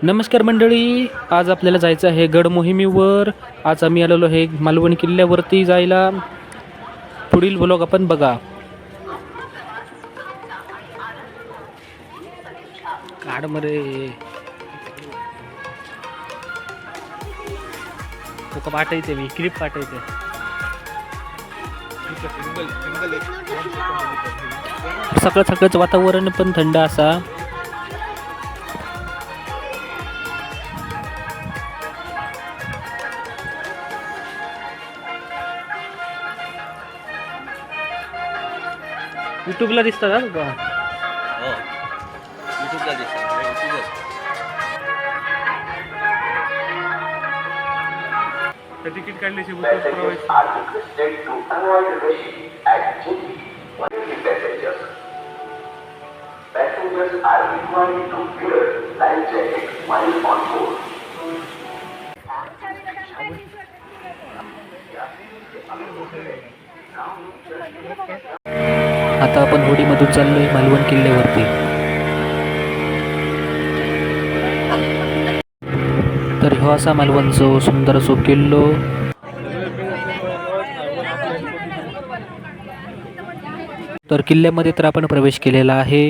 नमस्कार मंडळी, आज आपल्याला जायचं आहे गड मोहिमेवर. आज आम्ही आलेलो आहे मालवण किल्ल्यावरती जायला. पुढील व्लॉग आपण बघा. काडमरे तो पाठवते मी क्लिप पाठवते. सकाळचं वातावरण पण थंड असा. यूट्यूबला दिसतात का तुका? हो यूट्यूबला दिसतात. तिकीट काढल्याची प्रवास Passengers are required to wear life jackets while on board. आता आपण होडीमधून चाललोय मालवण किल्ल्यावरती. तर ह्यो असा मालवणचो सुंदर असो किल्लो. तर किल्ल्यामध्ये तर आपण प्रवेश केलेला आहे.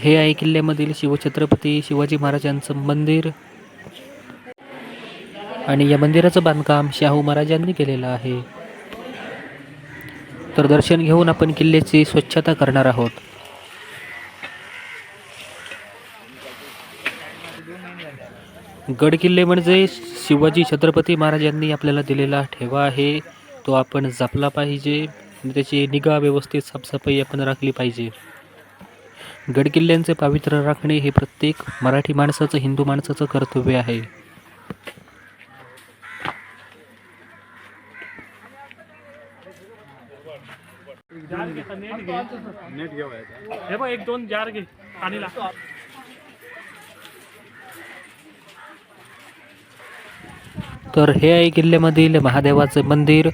हे आहे किल्ल्यामधील शिवछत्रपती शिवाजी महाराजांचं मंदिर आणि या मंदिराचं बांधकाम शाहू महाराजांनी केलेलं आहे. तर दर्शन घेऊन आपण किल्ल्याची स्वच्छता करणार आहोत. गड किल्ले म्हणजे शिवाजी छत्रपती महाराजांनी आपल्याला दिलेला ठेवा आहे. तो आपण जपला पाहिजे. त्याची निगा व्यवस्थित साफसफाई आपण राखली पाहिजे. गड किल्ल्यांचे पावित्र्य राखणे हे प्रत्येक मराठी माणसाचं, हिंदू माणसाचं कर्तव्य आहे. नेट हे बघ, 1-2 जार घे पाणीला. तर हे आहे किल्ल्यामधील महादेवाचं मंदिर.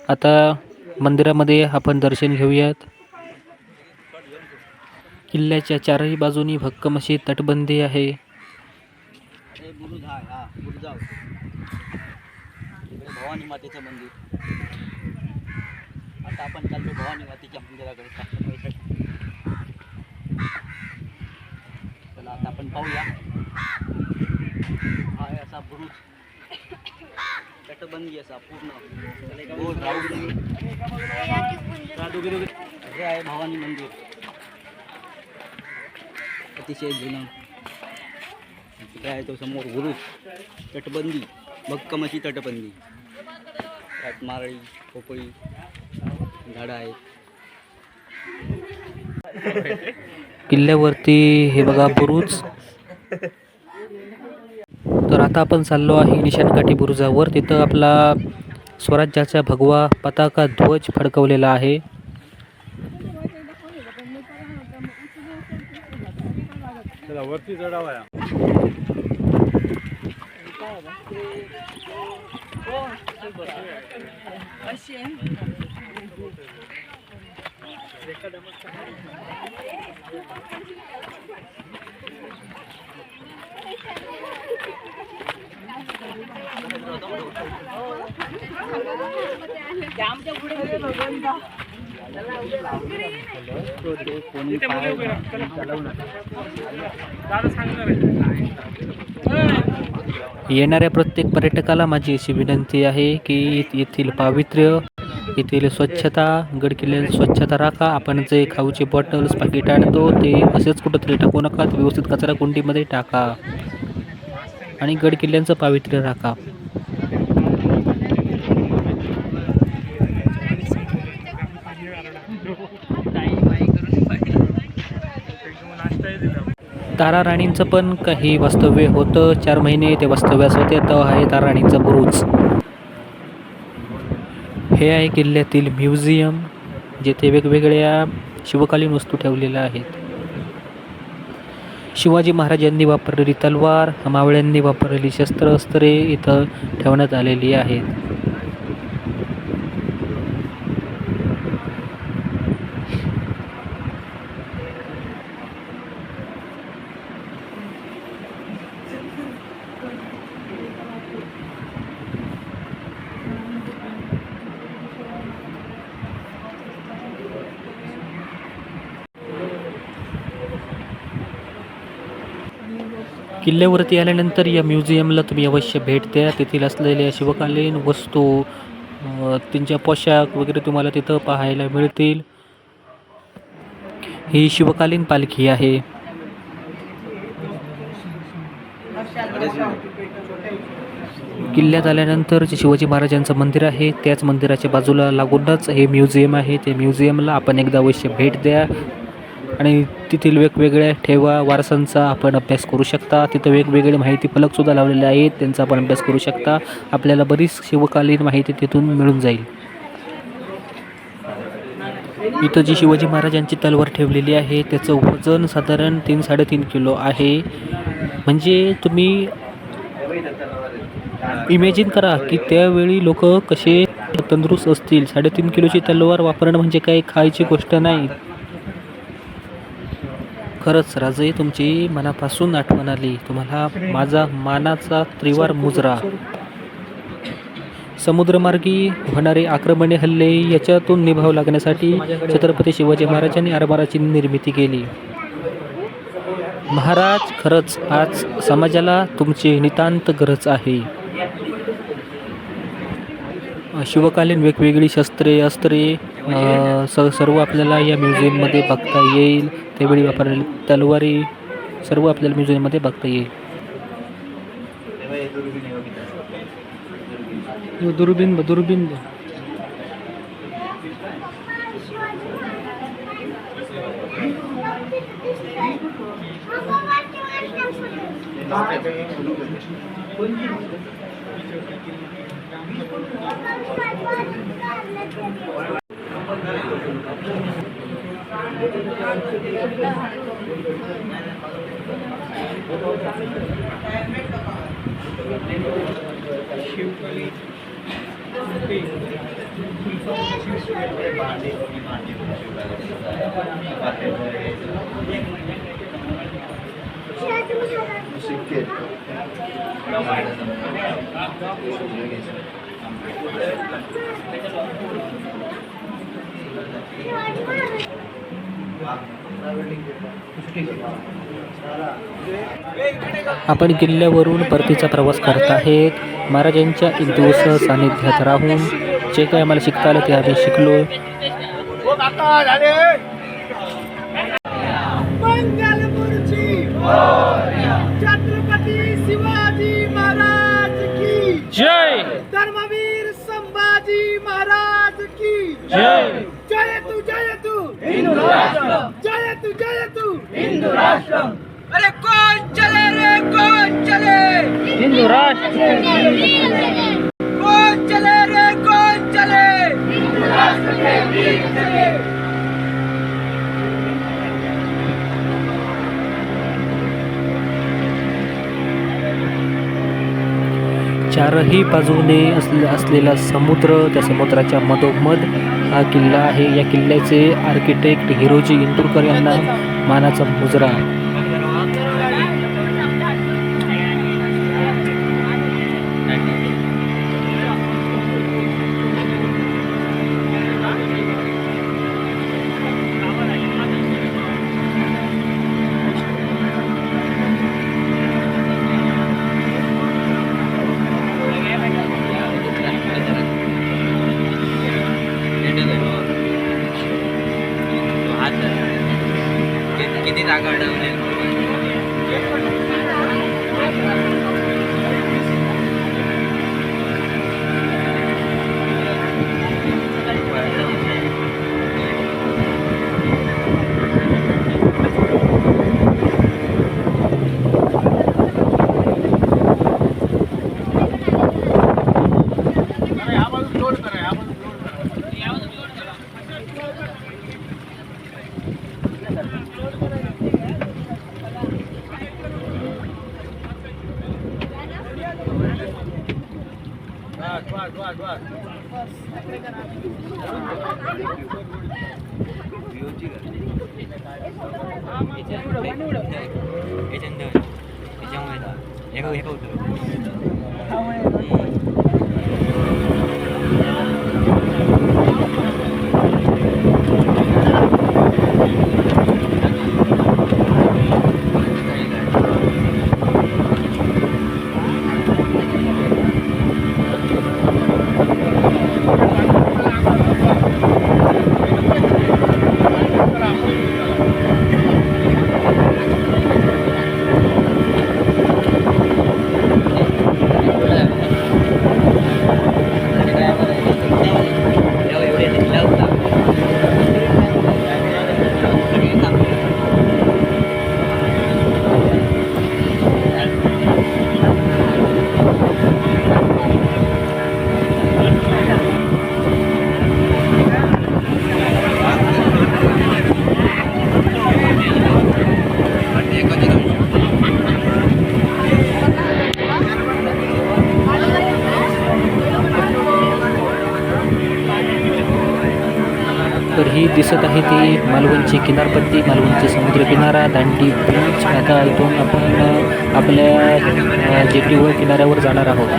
आता मंदिरामध्ये आपण दर्शन घेऊयात. किल्ल्याच्या चारही बाजूनी भक्कम अशी तटबंदी आहे. भवानी मातेचं मंदिर. आता आपण चाललो भवानी मातेच्या मंदिराकडे. चला आता आपण पाहूया. हा आहे असा बुरुज, तटबंदी असा पूर्ण गोल राऊंड. हे आहे भवानी मंदिर, अतिशय जुनं. काय आहे तो समोर बुरुज, तटबंदी, भक्कम अशी तटबंदी. त्यात नारळी, पोपळी झाडं आहेत. किल्ल्यावरती हे बघा बुरुज. तर आता आपण चाललो आहे निशाणकाठी बुरुजावर. तिथं आपला स्वराज्याचा भगवा पताका ध्वज फडकवलेला आहे. चला वरती चढावा. येणाऱ्या प्रत्येक पर्यटकाला माझी अशी विनंती आहे की येथील पावित्र्य, येथील स्वच्छता, गड किल्ल्याची स्वच्छता राखा. आपण जे खाऊचे बॉटल्स, पाकिट आणतो ते असेच कुठंतरी टाकू नका. व्यवस्थित कचरा कुंडीमध्ये टाका आणि गड किल्ल्यांचं पावित्र्य राखा. तारा राणींचं पण काही वास्तव्य होतं. 4 महिने ते वास्तव्यास होते. तो आहे तारा राणींचा बुरुज. हे आहे किल्ल्यातील म्युझियम, जेथे वेगवेगळ्या शिवकालीन वस्तू ठेवलेल्या आहेत. शिवाजी महाराजांनी वापरलेली तलवार, मावळ्यांनी वापरलेली शस्त्रे इथं ठेवण्यात आलेली आहेत. किल्ल्यावरती आल्यानंतर या म्युझियमला तुम्ही अवश्य भेट द्या. तेथील असलेल्या शिवकालीन वस्तू, त्यांच्या पोशाख वगैरे तुम्हाला तिथं पाहायला मिळतील. ही शिवकालीन पालखी आहे. किल्ल्यात आल्यानंतर जे शिवाजी महाराजांचं मंदिर आहे त्याच मंदिराच्या बाजूला लागूनच हे म्युझियम आहे. ते म्युझियमला आपण एकदा अवश्य भेट द्या आणि तेथील वेगवेगळ्या ठेवा वारसांचा आपण अभ्यास करू शकता. तिथं वेगवेगळे माहिती फलकसुद्धा लावलेले आहेत, त्यांचा आपण अभ्यास करू शकता. आपल्याला बरीच शिवकालीन माहिती तिथून मिळून जाईल. इथं जी शिवाजी महाराजांची तलवार ठेवलेली आहे त्याचं वजन साधारण 3-3.5 किलो आहे. म्हणजे तुम्ही इमॅजिन करा की त्यावेळी लोक कसे तंदुरुस्त असतील. 3.5 किलोची तलवार वापरणं म्हणजे काही खायची गोष्ट नाही. खरंच राजे, तुमची मनापासून आठवण आली. तुम्हाला माझा मानाचा त्रिवार मुजरा. समुद्रमार्गी होणारे आक्रमणे, हल्ले याच्यातून निभाव लागण्यासाठी छत्रपती शिवाजी महाराजांनी आरमाराची निर्मिती केली. महाराज, खरंच आज समाजाला तुमची नितांत गरज आहे. शिवकालीन वेगवेगळी शस्त्रे, अस्त्रे सर्व आपल्याला या म्युझियममध्ये बघता येईल. त्यावेळी वापरलेली तलवारी सर्व आपल्याला म्युझियममध्ये बघता येईल. दुर्बीन दुर्बीन आपण किल्ल्यावरून परतीचा प्रवास करत आहेत. महाराजांच्या एक दिवस सानिध्यात राहून जे काही आम्हाला शिकता आलं ते आम्ही शिकलो. छत्रपती शिवाजी महाराज की जय. धर्मवीर संभाजी महाराज की जय. जय तू हिंदू राष्ट्र, जय तू हिंदू राष्ट्र. अरे कौन चले रे, कौन चले हिंदू राष्ट्र. कौन चले रे, कौन चले हिंदू राष्ट्र के वीर चले. चारही बाजूने असलेला समुद्र, त्या समुद्राच्या मधोमध हा किल्ला आहे. या किल्ल्याचे आर्किटेक्ट हिरोजी इंदुरकर यांना मानाचा मुजरा. किती जागा अडवल्या. ही दिसत आहे ती मालवणची किनारपट्टी, मालवणची समुद्र किनारा, दांडी बीच. आता इथून आपण आपल्या जेटीवर किनाऱ्यावर जाणार आहोत.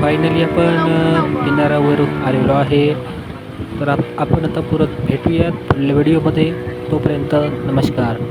फायनली आपण किनाऱ्यावर आलेलो आहे. तर आपण आता परत भेटूयात पुढल्या व्हिडिओमध्ये. तोपर्यंत नमस्कार.